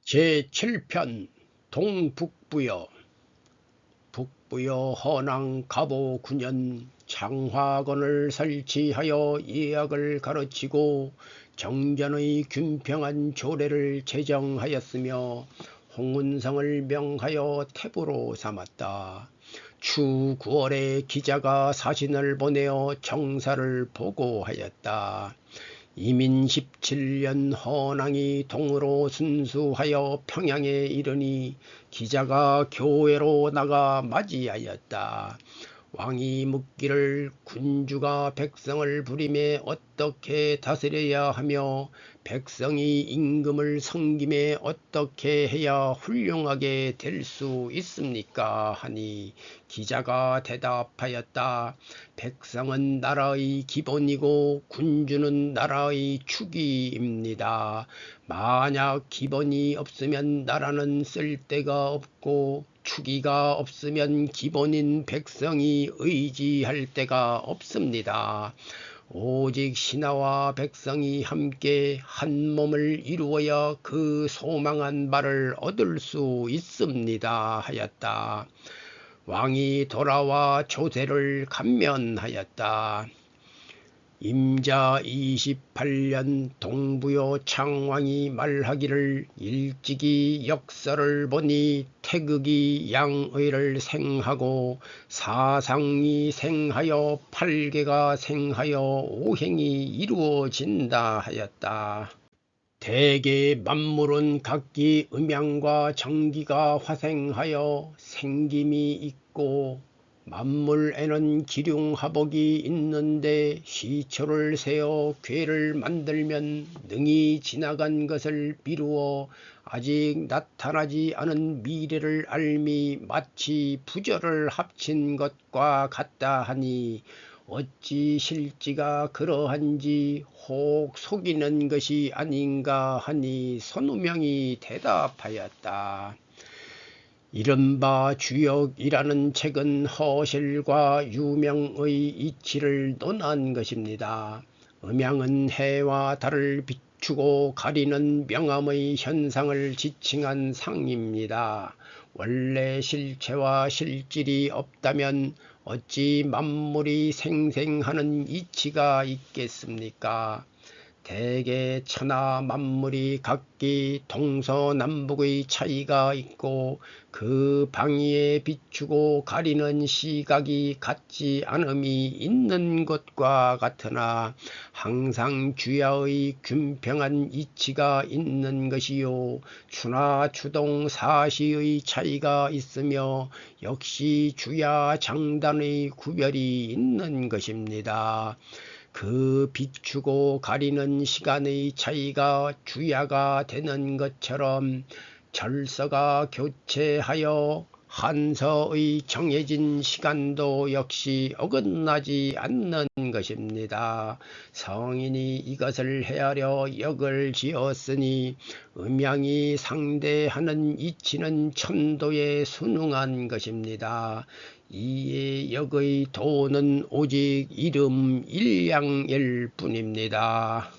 제7편 동북부여. 북부여 헌왕 가보 9년 장화건을 설치하여 예학을 가르치고 정전의 균평한 조례를 제정하였으며 홍은성을 명하여 태부로 삼았다. 추 9월에 기자가 사신을 보내어 정사를 보고하였다. 이민 17년 헌왕이 동으로 순수하여 평양에 이르니 기자가 교회로 나가 맞이하였다. 왕이 묻기를 군주가 백성을 부림에 어떻게 다스려야 하며 백성이 임금을 섬김에 어떻게 해야 훌륭하게 될 수 있습니까? 하니 기자가 대답하였다. 백성은 나라의 기본이고 군주는 나라의 축이입니다. 만약 기본이 없으면 나라는 쓸데가 없고 축이가 없으면 기본인 백성이 의지할 데가 없습니다. 오직 신하와 백성이 함께 한 몸을 이루어야 그 소망한 바를 얻을 수 있습니다. 하였다. 왕이 돌아와 조세를 감면하였다. 임자 28년 동부요 창왕이 말하기를 일찍이 역설을 보니 태극이 양의를 생하고 사상이 생하여 팔계가 생하여 오행이 이루어진다 하였다. 대개 만물은 각기 음양과 정기가 화생하여 생김이 있고 만물에는 기륭하복이 있는데 시초를 세어 괴를 만들면 능히 지나간 것을 미루어 아직 나타나지 않은 미래를 알미 마치 부절을 합친 것과 같다 하니 어찌 실지가 그러한지 혹 속이는 것이 아닌가 하니 손우명이 대답하였다. 이른바 주역이라는 책은 허실과 유명의 이치를 논한 것입니다. 음양은 해와 달을 비추고 가리는 명암의 현상을 지칭한 상입니다. 원래 실체와 실질이 없다면 어찌 만물이 생생하는 이치가 있겠습니까? 대개 천하 만물이 각기 동서남북의 차이가 있고 그 방위에 비추고 가리는 시각이 같지 않음이 있는 것과 같으나 항상 주야의 균평한 이치가 있는 것이요 추나 추동 사시의 차이가 있으며 역시 주야 장단의 구별이 있는 것입니다. 그 비추고 가리는 시간의 차이가 주야가 되는 것처럼 절서가 교체하여 한서의 정해진 시간도 역시 어긋나지 않는 것입니다. 성인이 이것을 헤아려 역을 지었으니 음양이 상대하는 이치는 천도에 순응한 것입니다. 이에 역의 도는 오직 이름 일양일 뿐입니다.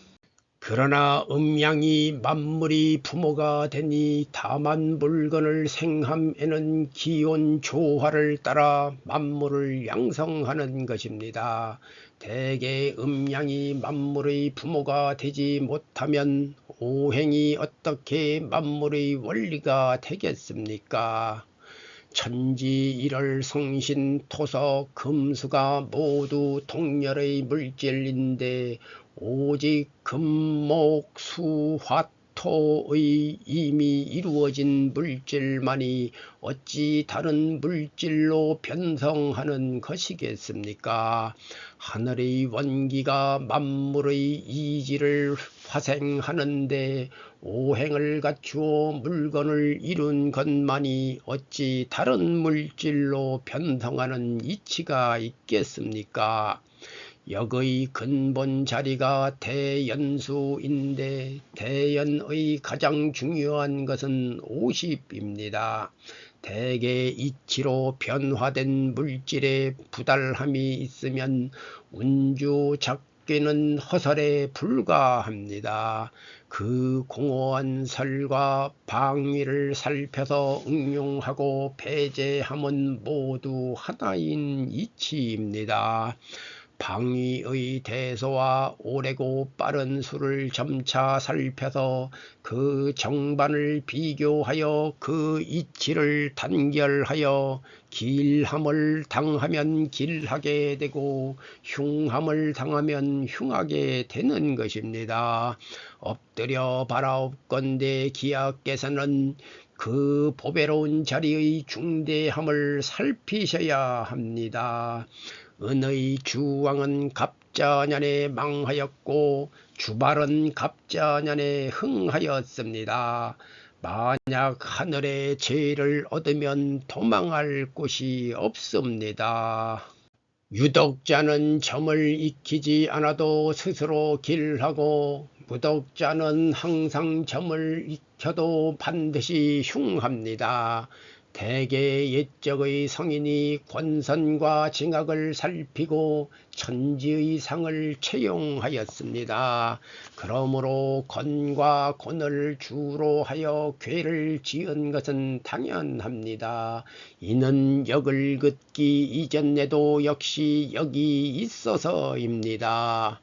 그러나 음양이 만물이 부모가 되니 다만 물건을 생함에는 기온 조화를 따라 만물을 양성하는 것입니다. 대개 음양이 만물의 부모가 되지 못하면 오행이 어떻게 만물의 원리가 되겠습니까? 천지 일월 성신 토석 금수가 모두 동열의 물질인데 오직 금목수화토의 이미 이루어진 물질만이 어찌 다른 물질로 변성하는 것이겠습니까? 하늘의 원기가 만물의 이지를 화생하는데 오행을 갖추어 물건을 이룬 것만이 어찌 다른 물질로 변성하는 이치가 있겠습니까? 역의 근본 자리가 대연수인데 대연의 가장 중요한 것은 50입니다. 대개 이치로 변화된 물질에 부달함이 있으면 운주 작괴는 허설에 불과합니다. 그 공허한 설과 방위를 살펴서 응용하고 배제함은 모두 하나인 이치입니다. 방위의 대소와 오래고 빠른 수를 점차 살펴서 그 정반을 비교하여 그 이치를 단결하여 길함을 당하면 길하게 되고 흉함을 당하면 흉하게 되는 것입니다. 엎드려 바라옵건대 기하께서는 그 보배로운 자리의 중대함을 살피셔야 합니다. 은의 주왕은 갑자년에 망하였고 주발은 갑자년에 흥하였습니다. 만약 하늘의 죄를 얻으면 도망할 곳이 없습니다. 유덕자는 점을 익히지 않아도 스스로 길하고 무덕자는 항상 점을 익혀도 반드시 흉합니다. 대개 옛적의 성인이 권선과 징악을 살피고 천지의 상을 채용하였습니다. 그러므로 권과 권을 주로 하여 궤를 지은 것은 당연합니다. 이는 역을 긋기 이전에도 역시 역이 있어서입니다.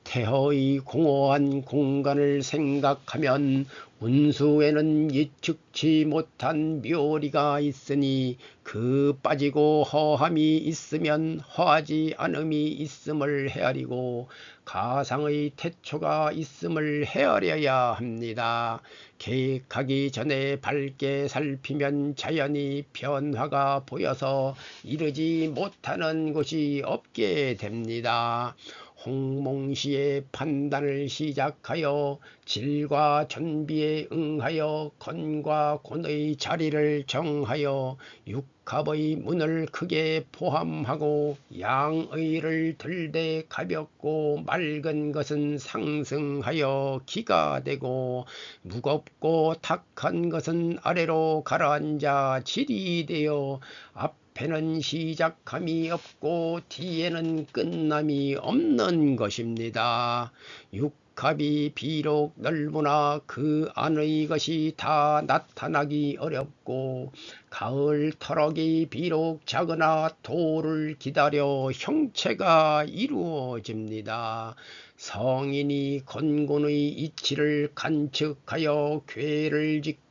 태허의 공허한 공간을 생각하면 운수에는 예측치 못한 묘리가 있으니 그 빠지고 허함이 있으면 허하지 않음이 있음을 헤아리고 가상의 태초가 있음을 헤아려야 합니다. 계획하기 전에 밝게 살피면 자연히 변화가 보여서 이르지 못하는 곳이 없게 됩니다. 홍몽시의 판단을 시작하여 질과 존비에 응하여 건과 곤의 자리를 정하여 육합의 문을 크게 포함하고 양의를 들되 가볍고 맑은 것은 상승하여 기가 되고 무겁고 탁한 것은 아래로 가라앉아 질이 되어 앞에는 시작함이 없고 뒤에는 끝남이 없는 것입니다. 육합이 비록 넓으나 그 안의 것이 다 나타나기 어렵고 가을 터럭이 비록 작으나 도를 기다려 형체가 이루어집니다. 성인이 건곤의 이치를 관측하여 궤를 짓고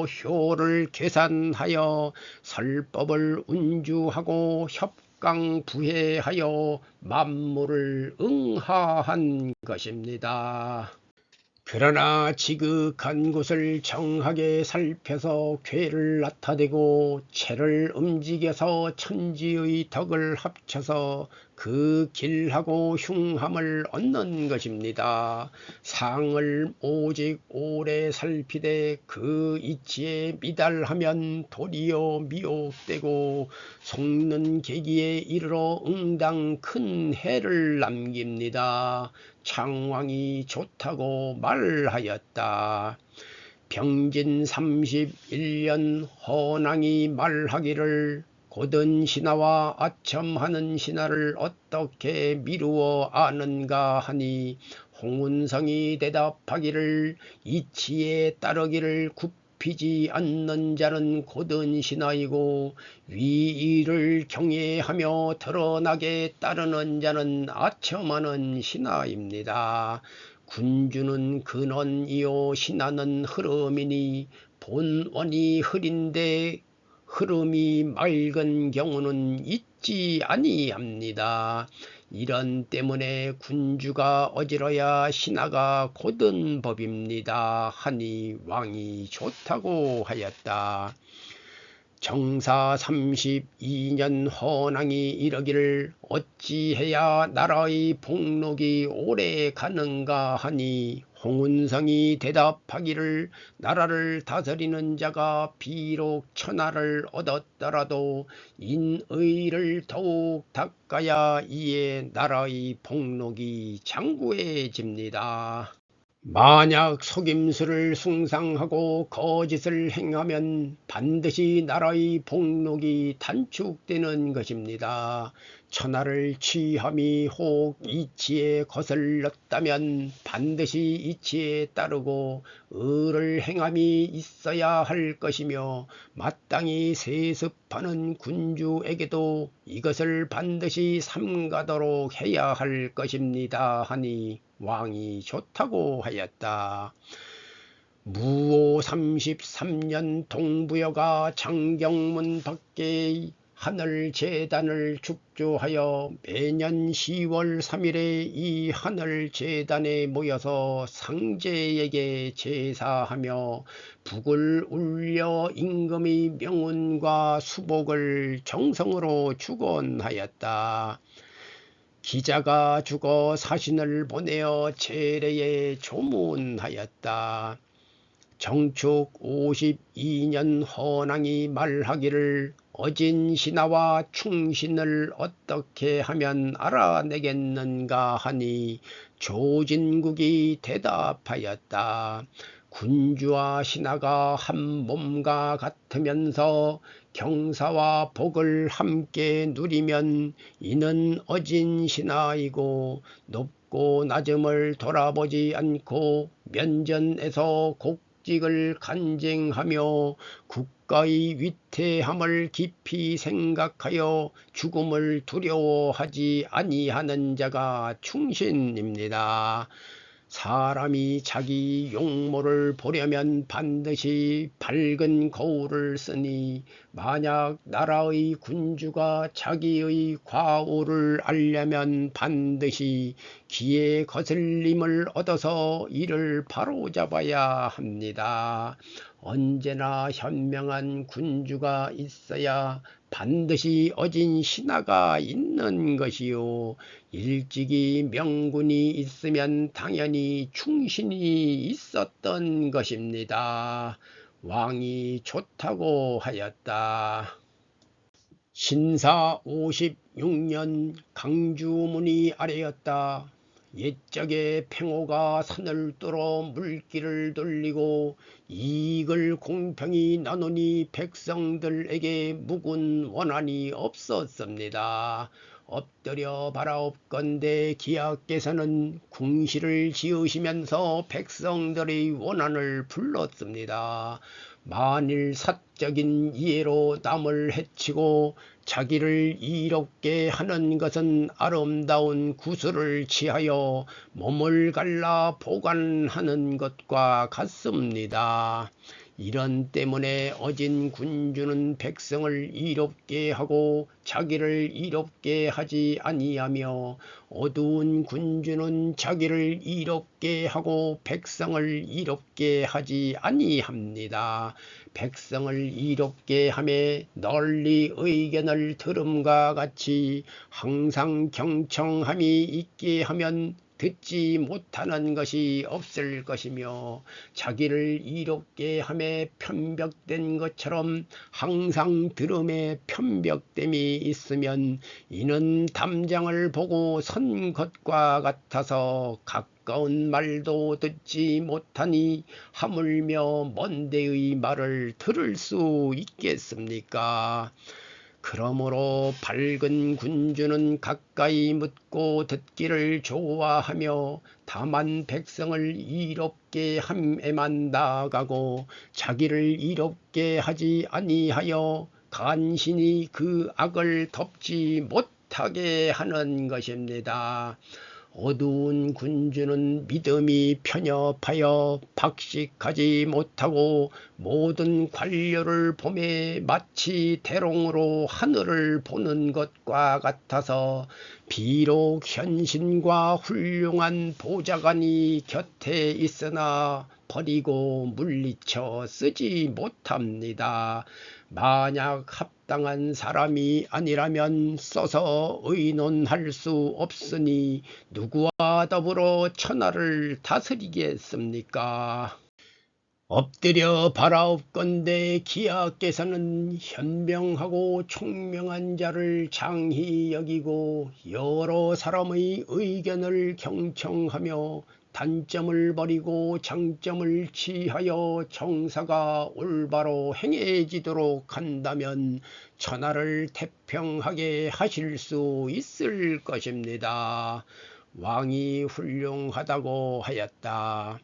효를 계산하여 설법을 운주하고 협강부회하여 만물을 응하한 것입니다. 그러나 지극한 곳을 정하게 살펴서 궤를 나타내고 체를 움직여서 천지의 덕을 합쳐서 그 길하고 흉함을 얻는 것입니다. 상을 오직 오래 살피되 그 이치에 미달하면 도리어 미혹되고 속는 계기에 이르러 응당 큰 해를 남깁니다. 창왕이 좋다고 말하였다. 병진 31년 헌왕이 말하기를 고든 신하와 아첨하는 신하를 어떻게 미루어 아는가 하니 홍운성이 대답하기를 이치에 따르기를 굽히지 않는 자는 고든 신하이고 위의를 경외하며 드러나게 따르는 자는 아첨하는 신하입니다. 군주는 근원이요 신하는 흐름이니 본원이 흐린데 흐름이 맑은 경우는 있지 아니합니다. 이런 때문에 군주가 어지러야 신하가 곧은 법입니다 하니 왕이 좋다고 하였다. 정사 32년 헌왕이 이르기를 어찌해야 나라의 복록이 오래 가는가 하니 홍운성이 대답하기를 나라를 다스리는 자가 비록 천하를 얻었더라도 인의를 더욱 닦아야 이에 나라의 복록이 장구해집니다. 만약 속임수를 숭상하고 거짓을 행하면 반드시 나라의 복록이 단축되는 것입니다. 천하를 취함이 혹 이치에 거슬렀다면 반드시 이치에 따르고 의를 행함이 있어야 할 것이며, 마땅히 세습하는 군주에게도 이것을 반드시 삼가도록 해야 할 것입니다 하니 왕이 좋다고 하였다. 무오 33년 동부여가 장경문 밖에 하늘 제단을 축조하여 매년 10월 3일에 이 하늘 제단에 모여서 상제에게 제사하며 북을 울려 임금의 명운과 수복을 정성으로 축원하였다. 기자가 죽어 사신을 보내어 제례에 조문하였다. 정축 52년 헌왕이 말하기를 어진 신하와 충신을 어떻게 하면 알아내겠는가 하니 조진국이 대답하였다. 군주와 신하가 한 몸과 같으면서 경사와 복을 함께 누리면 이는 어진 신하이고, 높고 낮음을 돌아보지 않고 면전에서 곡직을 간쟁하며 국가의 위태함을 깊이 생각하여 죽음을 두려워하지 아니하는 자가 충신입니다. 사람이 자기 용모를 보려면 반드시 밝은 거울을 쓰니, 만약 나라의 군주가 자기의 과오를 알려면 반드시 기의 거슬림을 얻어서 이를 바로잡아야 합니다. 언제나 현명한 군주가 있어야 반드시 어진 신하가 있는 것이요, 일찍이 명군이 있으면 당연히 충신이 있었던 것입니다. 왕이 좋다고 하였다. 신사 56년 강주문이 아래였다. 옛적에 팽호가 산을 뚫어 물길을 돌리고 이익을 공평히 나누니 백성들에게 묵은 원한이 없었습니다. 엎드려 바라옵건대 기하께서는 궁시를 지으시면서 백성들의 원한을 불렀습니다. 만일 사적인 이해로 남을 해치고 자기를 이롭게 하는 것은 아름다운 구슬을 취하여 몸을 갈라 보관하는 것과 같습니다. 이런 때문에 어진 군주는 백성을 이롭게 하고 자기를 이롭게 하지 아니하며, 어두운 군주는 자기를 이롭게 하고 백성을 이롭게 하지 아니합니다. 백성을 이롭게 하매 널리 의견을 들음과 같이 항상 경청함이 있게 하면 듣지 못하는 것이 없을 것이며, 자기를 이롭게 함에 편벽된 것처럼 항상 들음에 편벽됨이 있으면 이는 담장을 보고 선 것과 같아서 가까운 말도 듣지 못하니 하물며 먼 데의 말을 들을 수 있겠습니까? 그러므로 밝은 군주는 가까이 묻고 듣기를 좋아하며 다만 백성을 이롭게 함에만 나아가고 자기를 이롭게 하지 아니하여 간신히 그 악을 덮지 못하게 하는 것입니다. 어두운 군주는 믿음이 편협하여 박식하지 못하고 모든 관료를 보매 마치 대롱으로 하늘을 보는 것과 같아서 비록 현신과 훌륭한 보좌관이 곁에 있으나 버리고 물리쳐 쓰지 못합니다. 만약 합당한 사람이 아니라면 써서 의논할 수 없으니 누구와 더불어 천하를 다스리겠습니까? 엎드려 바라옵건대 기하께서는 현명하고 총명한 자를 장히 여기고 여러 사람의 의견을 경청하며 단점을 버리고 장점을 취하여 정사가 올바로 행해지도록 한다면 천하를 태평하게 하실 수 있을 것입니다. 왕이 훌륭하다고 하였다.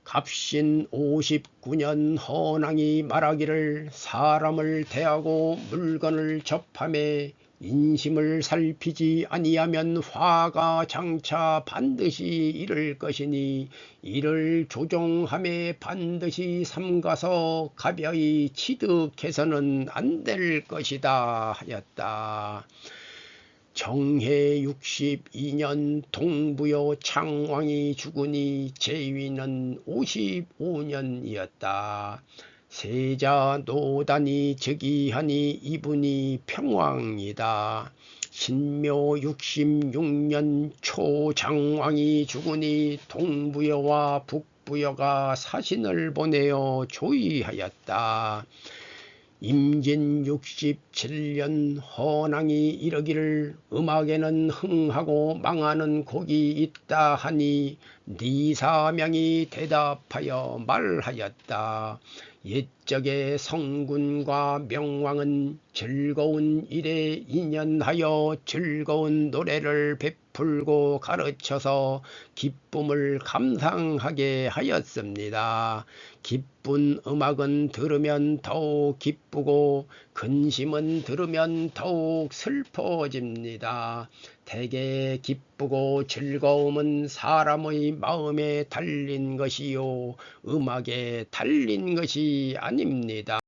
갑신 59년 헌왕이 말하기를 사람을 대하고 물건을 접함에 인심을 살피지 아니하면 화가 장차 반드시 이를 것이니 이를 조종함에 반드시 삼가서 가벼이 취득해서는 안 될 것이다 하였다. 정해 62년 동부여 창왕이 죽으니 제위는 55년이었다. 세자 노단이 즉위하니 이분이 평왕이다. 신묘 66년 초장왕이 죽으니 동부여와 북부여가 사신을 보내어 조의하였다. 임진 67년 헌왕이 이르기를 음악에는 흥하고 망하는 곡이 있다 하니 니사명이 대답하여 말하였다. 옛적의 성군과 명왕은 즐거운 일에 인연하여 즐거운 노래를 베풀고 가르쳐서 기쁨을 감상하게 하였습니다. 기쁜 음악은 들으면 더욱 기쁘고 근심은 들으면 더욱 슬퍼집니다. 대개 기쁘고 즐거움은 사람의 마음에 달린 것이요 음악에 달린 것이 아닙니다.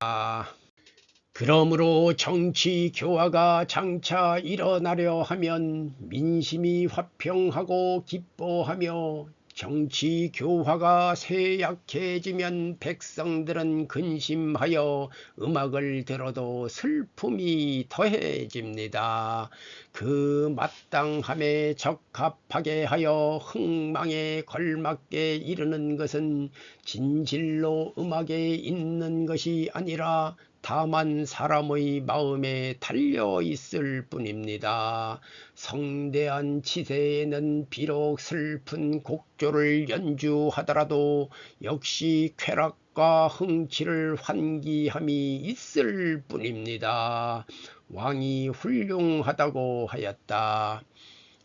그러므로 정치 교화가 장차 일어나려 하면 민심이 화평하고 기뻐하며 정치 교화가 쇠약해지면 백성들은 근심하여 음악을 들어도 슬픔이 더해집니다. 그 마땅함에 적합하게 하여 흥망에 걸맞게 이르는 것은 진실로 음악에 있는 것이 아니라 다만 사람의 마음에 달려 있을 뿐입니다. 성대한 치세에는 비록 슬픈 곡조를 연주하더라도 역시 쾌락과 흥취를 환기함이 있을 뿐입니다. 왕이 훌륭하다고 하였다.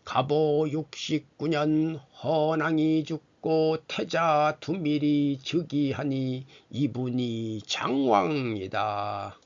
갑오 69년 헌왕이 죽고 태자 두밀이 즉위하니 이분이 장왕이다.